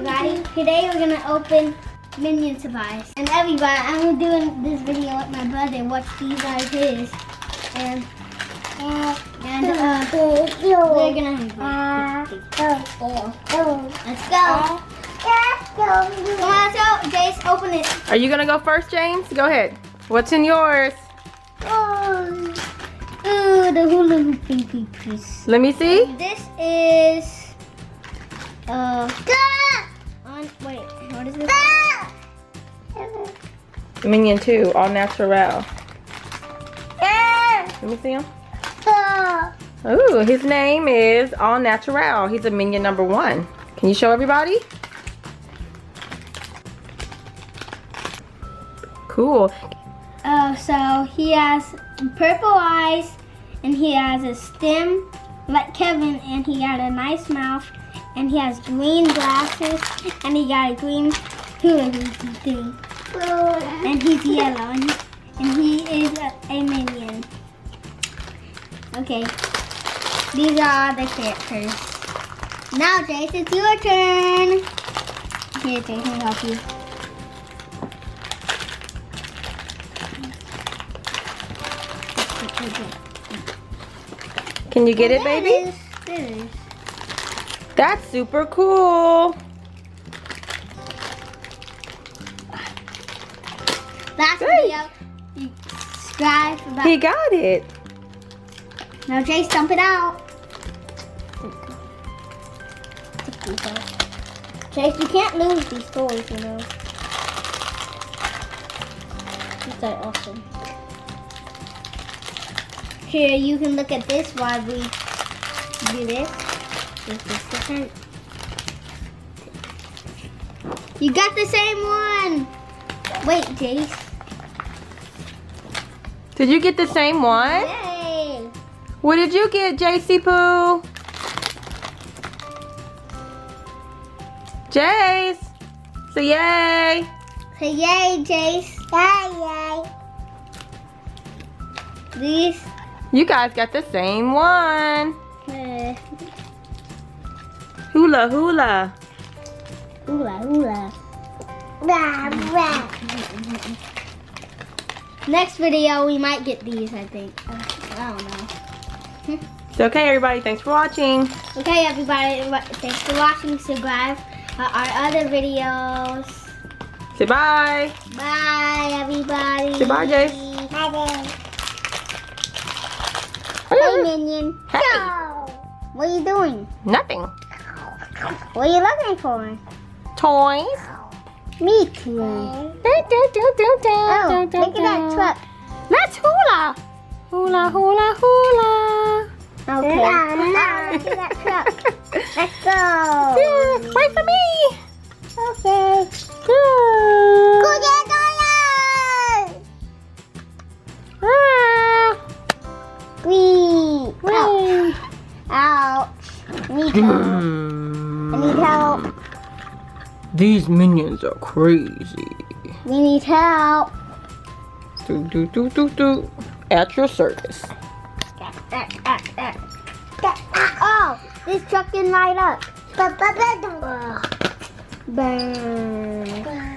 everybody. Today we're gonna open Minion supplies. And everybody, I'm doing this video with my brother. Watch these are his. And we're gonna let's go. Come on, let's go. Jase, open it. Are you gonna go first, James? Go ahead. What's in yours? Ooh, the hula hoop piece. Let me see. This is wait, what is this? Minion 2, all natural. Let me see him. Ooh, his name is All Natural. He's a Minion number 1. Can you show everybody? Cool. So he has purple eyes, and he has a stem like Kevin, and he got a nice mouth, and he has green glasses, and he got a green hula hoop thing. And he's yellow, and he is a minion. Okay, these are all the characters. Now, Jase, it's your turn. Here, Jase, let me help you. Can you get it, baby? That's super cool. Last video, you subscribe about. He got it. Now, Jase, dump it out. Jase, you can't lose these toys, you know. These are awesome. Here, you can look at this while we do this. This is different. You got the same one. Wait, Jase. Did you get the same one? Yay. What did you get, JC Poo? Jase. Say yay. Say yay, Jase. Yay. These. You guys got the same one. Hula hula. Hula hula. Next video, we might get these, I think. I don't know. It's okay, everybody. Thanks for watching. Okay, everybody. Thanks for watching. Subscribe our other videos. Say bye. Bye, everybody. Say bye, Jase. Bye. Hey, Minion. Hey. What are you doing? Nothing. What are you looking for? Toys. Me too. Oh, look at that truck. Let's hula. Hula, hula, hula. Okay. Look at that truck. Let's go. Yeah, wait for me. Okay. Yeah. Go get Wee. Ouch. Ouch. I need help. I need help. These minions are crazy. We need help. Do. At your service. Oh, this truck can light up. Burn.